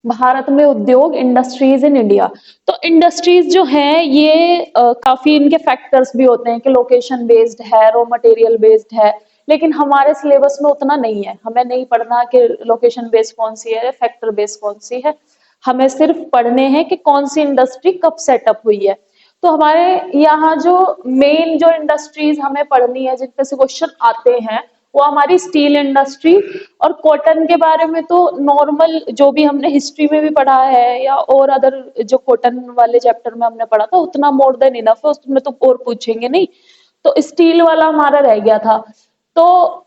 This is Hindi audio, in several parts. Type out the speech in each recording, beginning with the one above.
भारत में उद्योग, इंडस्ट्रीज इन इंडिया। तो इंडस्ट्रीज जो हैं ये काफी इनके फैक्टर्स भी होते हैं कि लोकेशन बेस्ड है, रॉ मटेरियल बेस्ड है, लेकिन हमारे सिलेबस में उतना नहीं है। हमें नहीं पढ़ना कि लोकेशन बेस्ड कौन सी है, फैक्टर बेस्ड कौन सी है। हमें सिर्फ पढ़ने हैं कि कौन सी इंडस्ट्री कब सेटअप हुई है। तो हमारे यहाँ जो मेन जो इंडस्ट्रीज हमें पढ़नी है, जिन पे से क्वेश्चन आते हैं, वो हमारी स्टील इंडस्ट्री और कॉटन के बारे में तो नॉर्मल जो भी हमने हिस्ट्री में भी पढ़ा है या और अदर जो कॉटन वाले चैप्टर में हमने पढ़ा था उतना मोर देन इनफ है, उसमें तो और पूछेंगे नहीं। तो स्टील वाला हमारा रह गया था। तो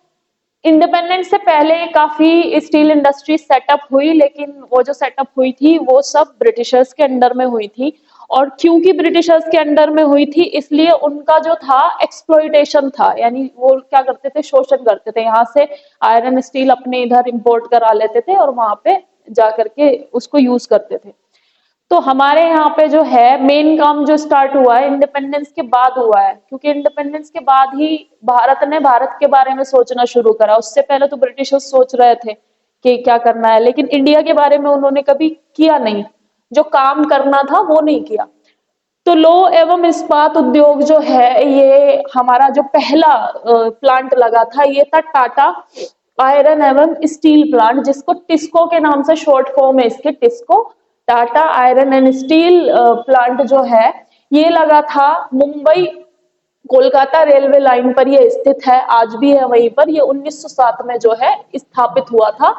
इंडिपेंडेंस से पहले काफी स्टील इंडस्ट्री सेटअप हुई, लेकिन वो जो सेटअप हुई थी वो सब ब्रिटिशर्स के अंडर में हुई थी। और क्योंकि ब्रिटिशर्स के अंडर में हुई थी इसलिए उनका जो था एक्सप्लॉइटेशन था, यानी वो क्या करते थे, शोषण करते थे। यहाँ से आयरन स्टील अपने इधर इंपोर्ट करा लेते थे और वहां पे जा करके उसको यूज करते थे। तो हमारे यहाँ पे जो है मेन काम जो स्टार्ट हुआ है इंडिपेंडेंस के बाद हुआ है, क्योंकि इंडिपेंडेंस के बाद ही भारत ने भारत के बारे में सोचना शुरू करा। उससे पहले तो ब्रिटिशर्स सोच रहे थे कि क्या करना है, लेकिन इंडिया के बारे में उन्होंने कभी किया नहीं, जो काम करना था वो नहीं किया। तो लौह एवं इस्पात उद्योग जो है ये हमारा जो पहला प्लांट लगा था ये था टाटा आयरन एवं स्टील प्लांट, जिसको टिस्को के नाम से शॉर्ट फॉर्म है इसके, TISCO Tata iron and steel plant जो है ये लगा था मुंबई कोलकाता रेलवे लाइन पर। ये स्थित है, आज भी है वहीं पर। ये 1907 में जो है स्थापित हुआ था।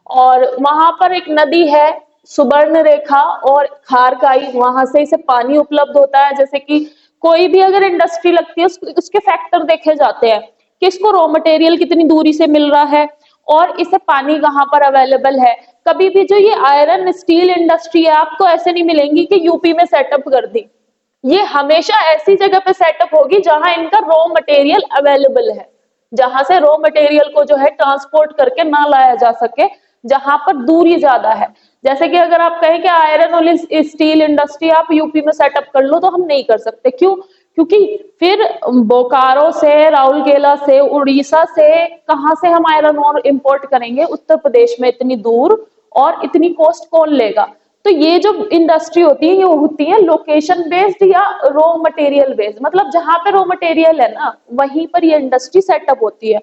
और वहां पर एक नदी है सुवर्ण रेखा और खारकाई, वहां से इसे पानी उपलब्ध होता है। जैसे कि कोई भी अगर इंडस्ट्री लगती है उसके फैक्टर देखे जाते हैं कि इसको रॉ मटेरियल कितनी दूरी से मिल रहा है और इसे पानी कहाँ पर अवेलेबल है। कभी भी जो ये आयरन स्टील इंडस्ट्री है आपको ऐसे नहीं मिलेंगी कि यूपी में सेटअप कर दी, ये हमेशा ऐसी जगह पे सेटअप होगी जहां इनका रॉ मटेरियल अवेलेबल है, जहां से रॉ मटेरियल को जो है ट्रांसपोर्ट करके ना लाया जा सके, जहां पर दूरी ज्यादा है। जैसे कि अगर आप कहें कि आयरन और स्टील इंडस्ट्री आप यूपी में सेटअप कर लो, तो हम नहीं कर सकते। क्यों? क्योंकि फिर बोकारो से, राउरकेला से, उड़ीसा से, कहां से हम आयरन और इंपोर्ट करेंगे उत्तर प्रदेश में इतनी दूर, और इतनी कॉस्ट कौन लेगा। तो ये जो इंडस्ट्री होती है ये होती है लोकेशन बेस्ड या रॉ मटेरियल बेस्ड, मतलब जहां पे रॉ मटेरियल है ना वहीं पर ये इंडस्ट्री सेटअप होती है।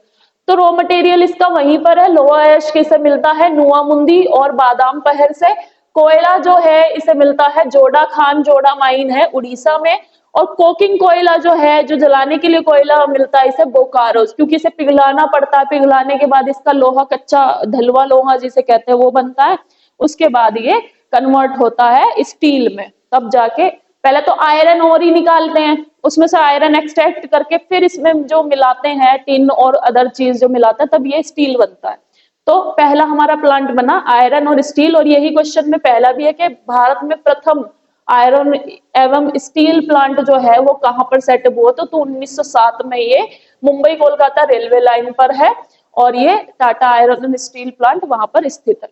तो रॉ मटेरियल इसका वहीं पर है। लोहा एश से मिलता है नुआमुंदी और बादाम पहर से। कोयला जो है इसे मिलता है जोड़ा खान, जोड़ा माइन है उड़ीसा में। और कोकिंग कोयला जो है, जो जलाने के लिए कोयला मिलता है इसे बोकारो, क्योंकि इसे पिघलाना पड़ता है, पिघलाने के बाद इसका लोहा कच्चा धलवा लोहा जिसे कहते हैं वो बनता है। उसके बाद ये कन्वर्ट होता है स्टील में, तब जाके पहले तो आयरन ओर ही निकालते हैं, उसमें से आयरन एक्सट्रैक्ट करके फिर इसमें जो मिलाते हैं टिन और अदर चीज जो मिलाते हैं तब ये स्टील बनता है। तो पहला हमारा प्लांट बना आयरन और स्टील। और यही क्वेश्चन में पहला भी है कि भारत में प्रथम आयरन एवं स्टील प्लांट जो है वो कहां पर सेटअप हुआ, तो 1907 में ये मुंबई कोलकाता रेलवे लाइन पर है और ये Tata iron and steel plant वहां पर स्थित है।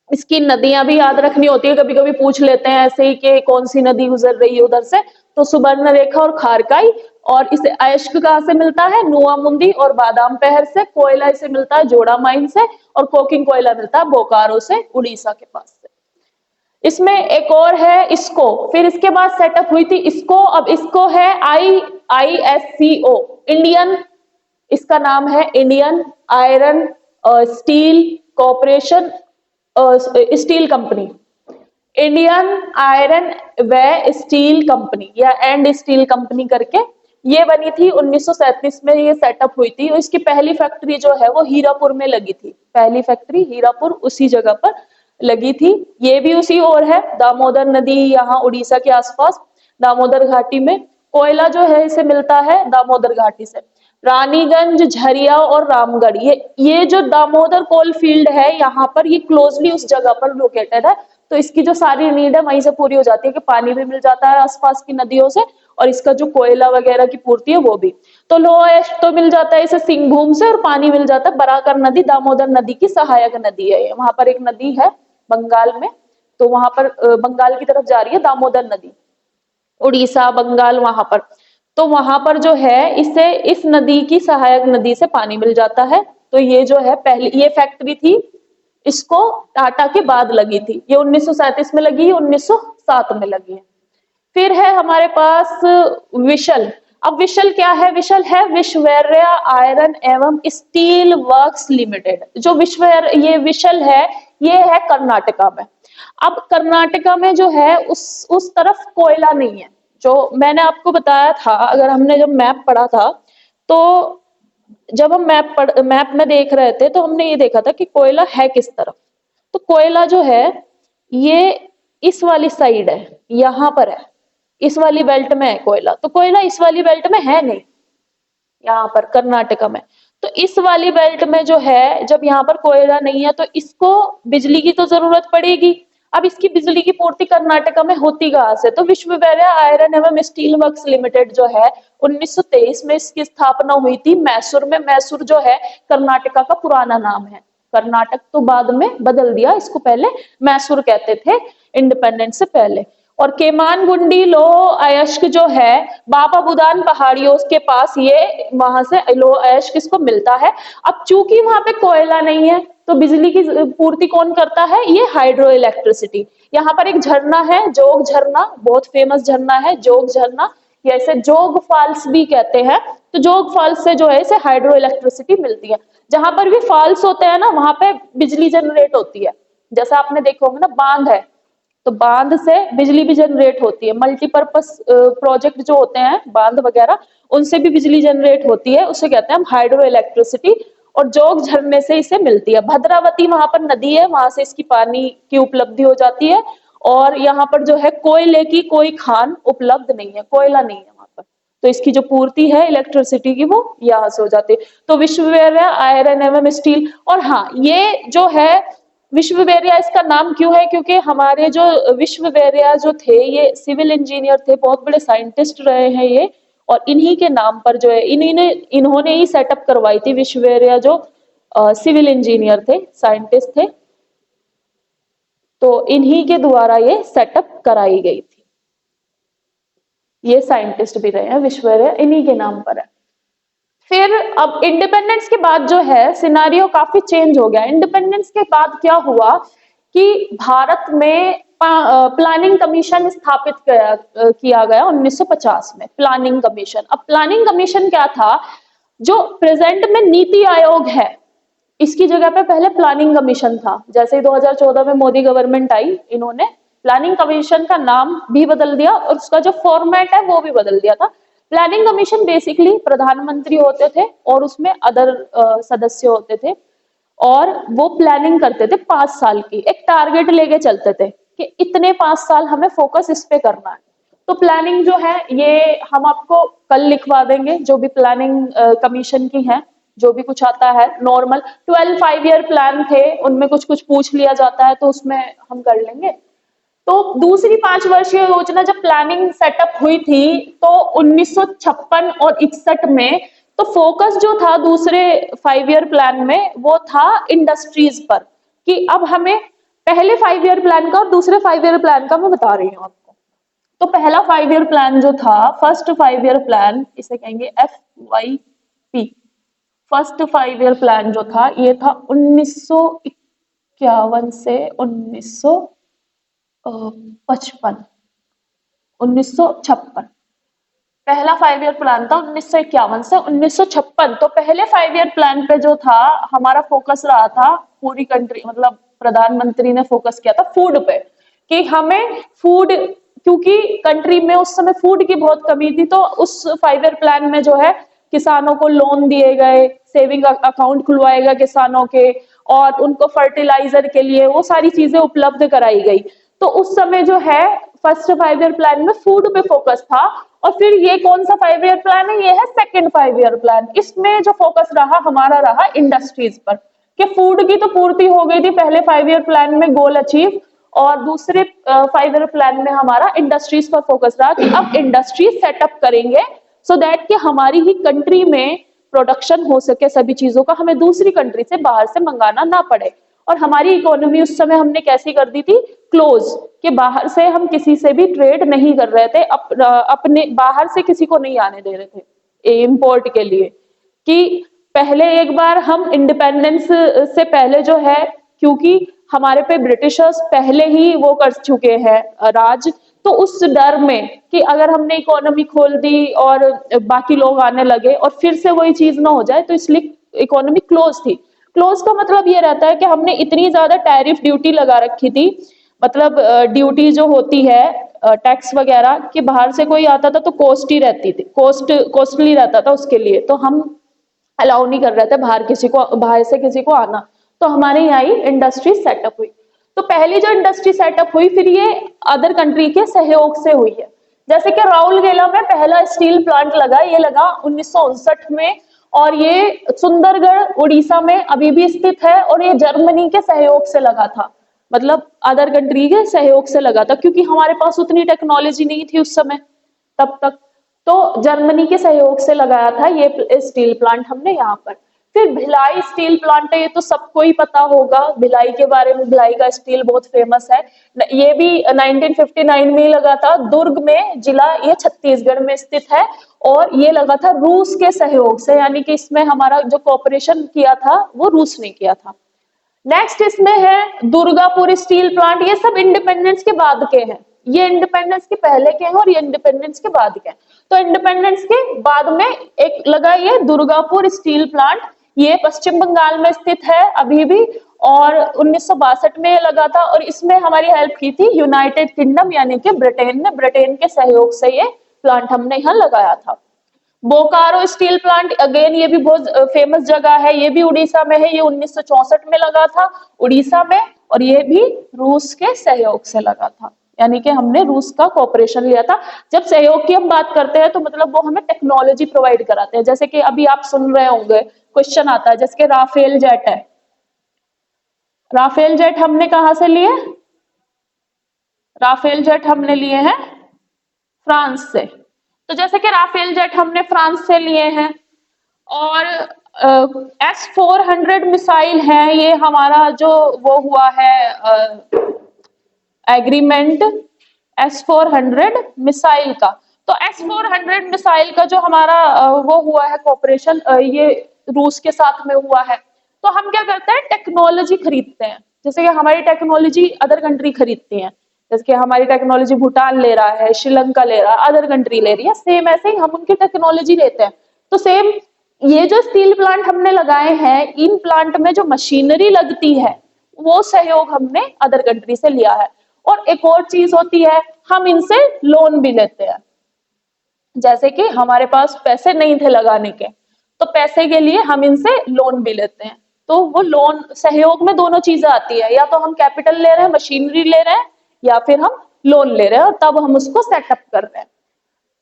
इसकी नदियां भी याद रखनी होती है, कभी कभी पूछ लेते हैं ऐसे ही कि कौन सी नदी गुजर रही है उधर से, तो सुवर्ण रेखा और खारकाई। और इसे अयस्क कहाँ से मिलता है, नुआमुंदी और बादाम पहर से। कोयला इसे मिलता है जोड़ा माइन से और कोकिंग कोयला मिलता है बोकारो से, उड़ीसा के पास से। इसमें एक और है इसको, फिर इसके बाद सेटअप हुई थी इसको। अब इसको है IISCO, इंडियन, इसका नाम है Indian iron steel corporation steel company, Indian iron व स्टील कंपनी या एंड स्टील कंपनी करके ये बनी थी 1937 में। ये सेटअप हुई थी और इसकी पहली फैक्ट्री जो है वो हीरापुर में लगी थी। पहली फैक्ट्री हीरापुर उसी जगह पर लगी थी। ये भी उसी ओर है, दामोदर नदी यहाँ उड़ीसा के आसपास दामोदर घाटी में। कोयला जो है इसे मिलता है दामोदर घाटी से। रानीगंज, झरिया और रामगढ़, ये जो दामोदर कोल फील्ड है यहाँ पर, ये क्लोजली उस जगह पर लोकेटेड है। तो इसकी जो सारी नीड है वहीं से पूरी हो जाती है कि पानी भी मिल जाता है आसपास की नदियों से और इसका जो कोयला वगैरह की पूर्ति है वो भी। तो लोएस्ट तो मिल जाता है इसे सिंहभूम से और पानी मिल जाता है बराकर नदी, दामोदर नदी की सहायक नदी है। वहां पर एक नदी है बंगाल में, तो वहां पर बंगाल की तरफ जा रही है दामोदर नदी, उड़ीसा बंगाल वहां पर। तो वहां पर जो है इसे इस नदी की सहायक नदी से पानी मिल जाता है। तो ये जो है पहली ये फैक्ट्री थी इसको टाटा के बाद लगी थी, ये 1937 में लगी है, 1907 में लगी है। फिर है हमारे पास विशल। अब विशल क्या है? विशल है विश्वेश्वरैया आयरन एवं स्टील वर्क्स लिमिटेड। जो ये विशल है, ये है कर्नाटका में। अब कर्नाटका में जो है उस तरफ कोयला नहीं है। जो मैंने आपको बताया था, अगर हमने जब मैप पढ़ा था, तो जब हम मैप में देख रहे थे तो हमने ये देखा था कि कोयला है किस तरफ। तो कोयला जो है ये इस वाली साइड है, यहां पर है, इस वाली बेल्ट में है कोयला। तो कोयला इस वाली बेल्ट में है नहीं, यहाँ पर कर्नाटका में। तो इस वाली बेल्ट में जो है, जब यहाँ पर कोयला नहीं है तो इसको बिजली की तो जरूरत पड़ेगी। अब इसकी बिजली की पूर्ति कर्नाटका में होती कहाँ से? तो विश्वेश्वरैया आयरन एवं स्टील वर्क्स लिमिटेड जो है 1923 में इसकी स्थापना हुई थी मैसूर में। मैसूर जो है कर्नाटका का पुराना नाम है। कर्नाटक तो बाद में बदल दिया, इसको पहले मैसूर कहते थे इंडिपेंडेंस से पहले। और केमानगुंडी लो अयस्क जो है बाबा बुदान पहाड़ियों के पास, ये वहां से लो अयस्क इसको मिलता है। अब चूंकि वहां पे कोयला नहीं है तो बिजली की पूर्ति कौन करता है? ये हाइड्रो इलेक्ट्रिसिटी। यहाँ पर एक झरना है, जोग झरना, बहुत फेमस झरना है जोग झरना, या इसे जोग फॉल्स भी कहते हैं। तो जोग फॉल्स से जो है इसे हाइड्रो इलेक्ट्रिसिटी मिलती है। जहां पर भी फॉल्स होते हैं ना, वहां पे बिजली जनरेट होती है। जैसा आपने देखा होगा ना, बांध है तो बांध से बिजली भी जनरेट होती है। मल्टीपर्पज प्रोजेक्ट जो होते हैं बांध वगैरह, उनसे भी बिजली जनरेट होती है, उसे कहते हैं हम हाइड्रो इलेक्ट्रिसिटी। और जोग झरने से इसे मिलती है। भद्रावती वहां पर नदी है, वहां से इसकी पानी की उपलब्धि हो जाती है। और यहाँ पर जो है कोयले की कोई खान उपलब्ध नहीं है, कोयला नहीं है वहां पर, तो इसकी जो पूर्ति है इलेक्ट्रिसिटी की वो यहाँ से हो जाती है। तो विश्वेश्वरैया आयरन एवं स्टील। और हाँ, ये जो है विश्वेश्वरैया इसका नाम क्यों है? क्योंकि हमारे जो विश्वेश्वरैया जो थे ये सिविल इंजीनियर थे, बहुत बड़े साइंटिस्ट रहे हैं ये। और इन्हीं के नाम पर जो है इन्होंने ही सेटअप करवाई थी विश्वेश्वरैया, जो सिविल इंजीनियर थे, साइंटिस्ट थे। तो इन्हीं के द्वारा ये सेटअप कराई गई थी। ये साइंटिस्ट भी रहे हैं विश्वेश्वरैया, इन्हीं के नाम पर है। फिर अब इंडिपेंडेंस के बाद जो है सिनारियो काफी चेंज हो गया। इंडिपेंडेंस के बाद क्या हुआ कि भारत में प्लानिंग कमीशन स्थापित किया गया 1950 में, प्लानिंग कमीशन। अब प्लानिंग कमीशन क्या था? जो प्रेजेंट में नीति आयोग है, इसकी जगह पे पहले प्लानिंग कमीशन था। जैसे ही 2014 में मोदी गवर्नमेंट आई, इन्होंने प्लानिंग कमीशन का नाम भी बदल दिया और उसका जो फॉर्मेट है वो भी बदल दिया था। प्लानिंग कमीशन बेसिकली प्रधानमंत्री होते थे और उसमें अदर सदस्य होते थे, और वो प्लानिंग करते थे 5 साल की। एक टारगेट लेके चलते थे कि इतने 5 साल हमें फोकस इस पे करना है। तो प्लानिंग जो है ये हम आपको कल लिखवा देंगे, जो भी प्लानिंग कमीशन की है, जो भी कुछ आता है नॉर्मल 12 5 ईयर प्लान थे, उनमें कुछ कुछ पूछ लिया जाता है तो उसमें हम कर लेंगे। तो दूसरी 5 वर्षीय योजना जब प्लानिंग सेटअप हुई थी तो 1956 और 61 में, तो फोकस जो था दूसरे 5 ईयर प्लान में वो था इंडस्ट्रीज पर, कि अब हमें पहले 5 ईयर प्लान का और दूसरे 5 ईयर प्लान का मैं बता रही हूँ आपको। तो पहला 5 ईयर प्लान जो था, फर्स्ट 5 ईयर प्लान, इसे कहेंगे FYP। फर्स्ट 5 ईयर प्लान जो था ये था 1951 से 1956। पहला 5 ईयर प्लान था 1951 से 1956। तो पहले 5 ईयर प्लान पे जो था हमारा फोकस रहा था, पूरी कंट्री मतलब प्रधानमंत्री ने फोकस किया था फूड पे, कि हमें फूड, क्योंकि कंट्री में उस समय फूड की बहुत कमी थी। तो उस 5 ईयर प्लान में जो है किसानों को लोन दिए गए, सेविंग अकाउंट खुलवाए गए किसानों के, और उनको फर्टिलाइजर के लिए वो सारी चीजें उपलब्ध कराई गई। तो उस समय जो है फर्स्ट 5 ईयर प्लान में फूड पे फोकस था। और फिर ये कौन सा 5 ईयर प्लान है? ये है सेकंड 5 ईयर प्लान। इसमें जो फोकस रहा हमारा रहा इंडस्ट्रीज पर, कि फूड की तो पूर्ति हो गई थी पहले 5 ईयर प्लान में, गोल अचीव। और दूसरे 5 ईयर प्लान में हमारा इंडस्ट्रीज पर फोकस रहा कि अब इंडस्ट्री सेटअप करेंगे सो दैट कि हमारी ही कंट्री में प्रोडक्शन हो सके सभी चीजों का, हमें दूसरी कंट्री से बाहर से मंगाना ना पड़े। और हमारी इकोनॉमी उस समय हमने कैसी कर दी थी? क्लोज, कि बाहर से हम किसी से भी ट्रेड नहीं कर रहे थे, अपने बाहर से किसी को नहीं आने दे रहे थे इंपोर्ट के लिए। कि पहले एक बार हम इंडिपेंडेंस से पहले जो है क्योंकि हमारे पे ब्रिटिशर्स पहले ही वो कर चुके हैं राज। तो उस डर में कि अगर हमने इकोनॉमी खोल दी और बाकी लोग आने लगे और फिर से वही चीज ना हो जाए, तो इसलिए इकोनॉमी क्लोज थी। क्लोज का मतलब ये रहता है कि हमने इतनी ज्यादा टैरिफ ड्यूटी लगा रखी थी, मतलब ड्यूटी जो होती है टैक्स वगैरह, कि बाहर से कोई आता था तो कॉस्ट ही रहती थी, कॉस्टली रहता था उसके लिए, तो हम अलाउ नहीं कर रहे थे बाहर से किसी को आना। तो हमारे यहाँ ही इंडस्ट्री सेटअप हुई। तो पहली जो इंडस्ट्री सेटअप हुई फिर ये अदर कंट्री के सहयोग से हुई है। जैसे कि राउरकेला में पहला स्टील प्लांट लगा, ये लगा 1959 में, और ये सुंदरगढ़ उड़ीसा में अभी भी स्थित है, और ये जर्मनी के सहयोग से लगा था, मतलब अदर कंट्री के सहयोग से लगा था, क्योंकि हमारे पास उतनी टेक्नोलॉजी नहीं थी उस समय तब तक। तो जर्मनी के सहयोग से लगाया था ये स्टील प्लांट हमने यहाँ पर। फिर भिलाई स्टील प्लांट है, ये तो सबको ही पता होगा भिलाई के बारे में, भिलाई का स्टील बहुत फेमस है। ये भी 1959 में ही लगा था, दुर्ग में जिला, ये छत्तीसगढ़ में स्थित है, और ये लगा था रूस के सहयोग से, यानी कि इसमें हमारा जो कॉपरेशन किया था वो रूस ने किया था। नेक्स्ट इसमें है दुर्गापुर स्टील प्लांट। ये सब इंडिपेंडेंस के बाद के हैं, ये इंडिपेंडेंस के पहले के हैं और ये इंडिपेंडेंस के बाद के हैं। तो इंडिपेंडेंस के बाद में एक लगा ये दुर्गापुर स्टील प्लांट, ये पश्चिम बंगाल में स्थित है अभी भी, और 1962 में ये लगा था, और इसमें हमारी हेल्प की थी यूनाइटेड किंगडम यानी कि ब्रिटेन ने, ब्रिटेन के सहयोग से ये प्लांट हमने यहाँ लगाया था। बोकारो स्टील प्लांट, अगेन ये भी बहुत फेमस जगह है, ये भी उड़ीसा में है, ये 1964 में लगा था उड़ीसा में, और ये भी रूस के सहयोग से लगा था, यानी कि हमने रूस का कोऑपरेशन लिया था। जब सहयोग की हम बात करते हैं तो मतलब वो हमें टेक्नोलॉजी प्रोवाइड कराते हैं, जैसे कि अभी आप सुन रहे होंगे क्वेश्चन आता है, जैसे कि राफेल जेट है, राफेल जेट हमने कहां से लिए, राफेल जेट हमने लिए हैं फ्रांस से। तो जैसे कि राफेल जेट हमने फ्रांस से लिए हैं, और S-400 मिसाइल है, ये हमारा जो वो हुआ है एग्रीमेंट S-400 मिसाइल का। तो S-400 मिसाइल का जो हमारा वो हुआ है कॉपरेशन, ये रूस के साथ में हुआ है। तो हम क्या करते हैं, टेक्नोलॉजी खरीदते हैं, जैसे कि हमारी टेक्नोलॉजी अदर कंट्री खरीदती है, जैसे कि हमारी टेक्नोलॉजी भूटान ले रहा है, श्रीलंका ले रहा है, अदर कंट्री ले रही है, सेम ऐसे ही हम उनकी टेक्नोलॉजी लेते हैं। तो सेम ये जो स्टील प्लांट हमने लगाए हैं, इन प्लांट में जो मशीनरी लगती है वो सहयोग हमने अदर कंट्री से लिया है। और एक और चीज होती है, हम इनसे लोन भी लेते हैं, जैसे कि हमारे पास पैसे नहीं थे लगाने के, तो पैसे के लिए हम इनसे लोन भी लेते हैं। तो वो लोन सहयोग में दोनों चीजें आती है, या तो हम कैपिटल ले रहे हैं, मशीनरी ले रहे हैं, या फिर हम लोन ले रहे हैं, और तब हम उसको सेटअप कर रहे हैं।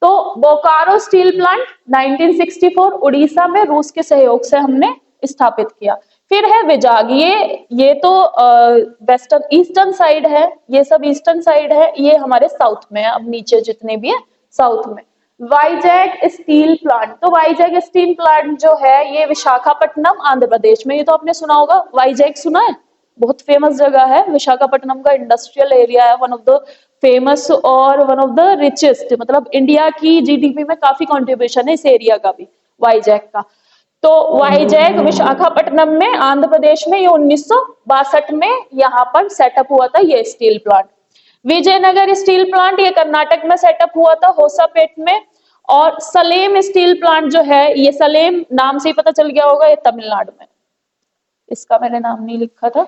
तो बोकारो स्टील प्लांट 1964 उड़ीसा में रूस के सहयोग से हमने स्थापित किया। फिर है विजाग, ये तो वेस्टर्न ईस्टर्न साइड है, ये सब ईस्टर्न साइड है, ये हमारे साउथ में है, अब नीचे जितने भी है साउथ में। वाईजैग स्टील प्लांट, तो वाईजैग स्टील प्लांट जो है ये विशाखापट्टनम आंध्र प्रदेश में, ये तो आपने सुना होगा, वाईजैग सुना है, बहुत फेमस जगह है, विशाखापट्टनम का इंडस्ट्रियल एरिया है, वन ऑफ द फेमस और वन ऑफ द रिचेस्ट, मतलब इंडिया की जीडीपी में काफी कंट्रीब्यूशन है इस एरिया का भी, वाईजैग का। तो वाईजैग विशाखापट्टनम में आंध्र प्रदेश में, ये 1962 में यहाँ पर सेटअप हुआ था ये steel plant. Vijayanagar steel plant, ये कर्नाटक में सेटअप हुआ था होसापेट में। और सलेम स्टील प्लांट जो है, ये सलेम नाम से ही पता चल गया होगा, ये तमिलनाडु में, इसका मैंने नाम नहीं लिखा था,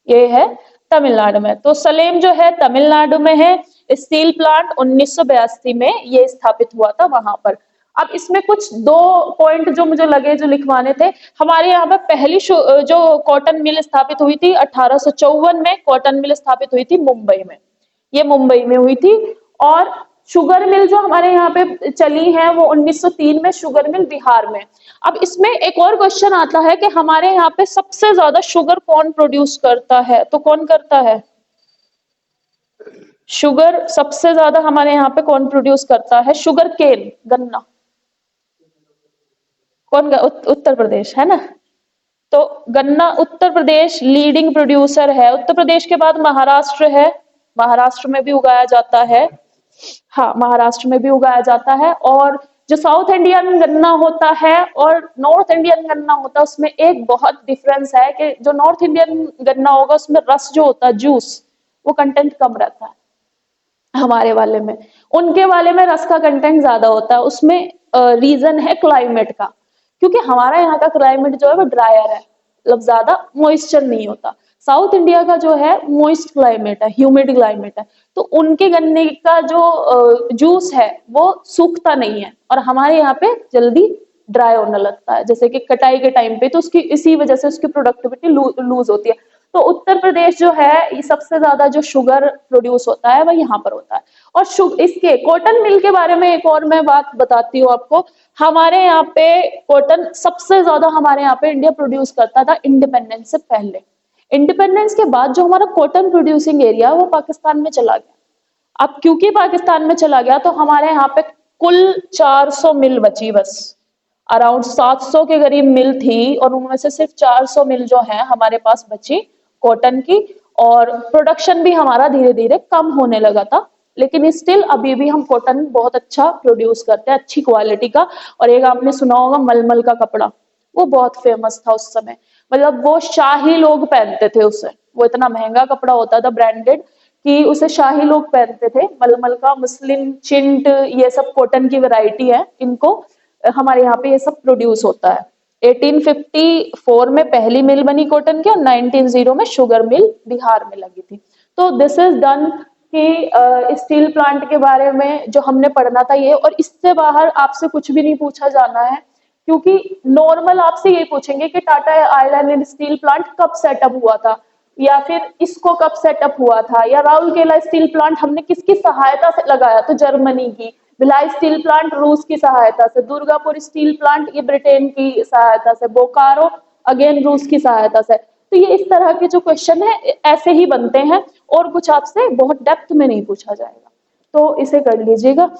ये है तमिलनाडु में। तो सलेम जो है तमिलनाडु में है, स्टील प्लांट 1982 में ये स्थापित हुआ था वहां पर। अब इसमें कुछ दो पॉइंट जो मुझे लगे जो लिखवाने थे, हमारे यहाँ पे पहली जो कॉटन मिल स्थापित हुई थी 1854 में, कॉटन मिल स्थापित हुई थी मुंबई में, ये मुंबई में हुई थी। और शुगर मिल जो हमारे यहाँ पे चली है वो 1903 में, शुगर मिल बिहार में। अब इसमें एक और क्वेश्चन आता है कि हमारे यहाँ पे सबसे ज्यादा शुगर कौन प्रोड्यूस करता है, तो कौन करता है शुगर, सबसे ज्यादा हमारे यहाँ पे कौन प्रोड्यूस करता है, शुगर केन, गन्ना, कौन, उत्तर प्रदेश है ना। तो गन्ना उत्तर प्रदेश लीडिंग प्रोड्यूसर है। उत्तर प्रदेश के बाद महाराष्ट्र है, महाराष्ट्र में भी उगाया जाता है, हाँ महाराष्ट्र में भी उगाया जाता है। और जो साउथ इंडियन गन्ना होता है और नॉर्थ इंडियन गन्ना होता है उसमें एक बहुत डिफरेंस है कि जो नॉर्थ इंडियन गन्ना होगा उसमें रस जो होता है, जूस, वो कंटेंट कम रहता है हमारे वाले में। उनके वाले में रस का कंटेंट ज्यादा होता है। उसमें रीजन है क्लाइमेट का, क्योंकि हमारा यहाँ का क्लाइमेट जो है वो ड्रायर है, मतलब ज्यादा मॉइस्चर नहीं होता। साउथ इंडिया का जो है मॉइस्ट क्लाइमेट है, ह्यूमिड क्लाइमेट है, तो उनके गन्ने का जो जूस है वो सूखता नहीं है और हमारे यहाँ पे जल्दी ड्राई होने लगता है, जैसे कि कटाई के टाइम पे, तो उसकी इसी वजह से उसकी प्रोडक्टिविटी लूज होती है। तो उत्तर प्रदेश जो है ये सबसे ज्यादा जो शुगर प्रोड्यूस होता है वह यहाँ पर होता है। और इसके कॉटन मिल के बारे में एक और मैं बात बताती हूँ आपको। हमारे यहाँ पे कॉटन सबसे ज्यादा हमारे यहाँ पे इंडिया प्रोड्यूस करता था इंडिपेंडेंस से पहले। इंडिपेंडेंस के बाद जो हमारा कॉटन प्रोड्यूसिंग एरिया वो पाकिस्तान में चला गया। अब क्योंकि पाकिस्तान में चला गया तो हमारे यहाँ पे कुल 400 मिल बची बस। अराउंड 700 के करीब मिल थी और उनमें से सिर्फ 400 मिल जो है हमारे पास बची कॉटन की। और प्रोडक्शन भी हमारा धीरे धीरे कम होने लगा था, लेकिन स्टिल अभी भी हम कॉटन बहुत अच्छा प्रोड्यूस करते हैं, अच्छी क्वालिटी का। और एक आपने सुना होगा मलमल का कपड़ा, वो बहुत फेमस था उस समय, मतलब वो शाही लोग पहनते थे उसे, वो इतना महंगा कपड़ा होता था ब्रांडेड कि उसे शाही लोग पहनते थे। मलमल का, मुस्लिम, चिंट, ये सब कॉटन की वैरायटी है, इनको हमारे यहाँ पे ये सब प्रोड्यूस होता है। 1854 में पहली मिल बनी कॉटन की और 1900 में शुगर मिल बिहार में लगी थी। तो दिस इज डन कि स्टील प्लांट के बारे में जो हमने पढ़ना था ये। और इससे बाहर आपसे कुछ भी नहीं पूछा जाना है, क्योंकि नॉर्मल आपसे ये पूछेंगे कि Tata iron and steel plant कब सेटअप हुआ था, या फिर इसको कब सेटअप हुआ था, या राउरकेला स्टील प्लांट हमने किसकी सहायता से लगाया, तो जर्मनी की। भिलाई स्टील प्लांट रूस की सहायता से। दुर्गापुर स्टील प्लांट ये ब्रिटेन की सहायता से। बोकारो अगेन रूस की सहायता से। तो ये इस तरह के जो क्वेश्चन है ऐसे ही बनते हैं और कुछ आपसे बहुत डेप्थ में नहीं पूछा जाएगा, तो इसे कर लीजिएगा।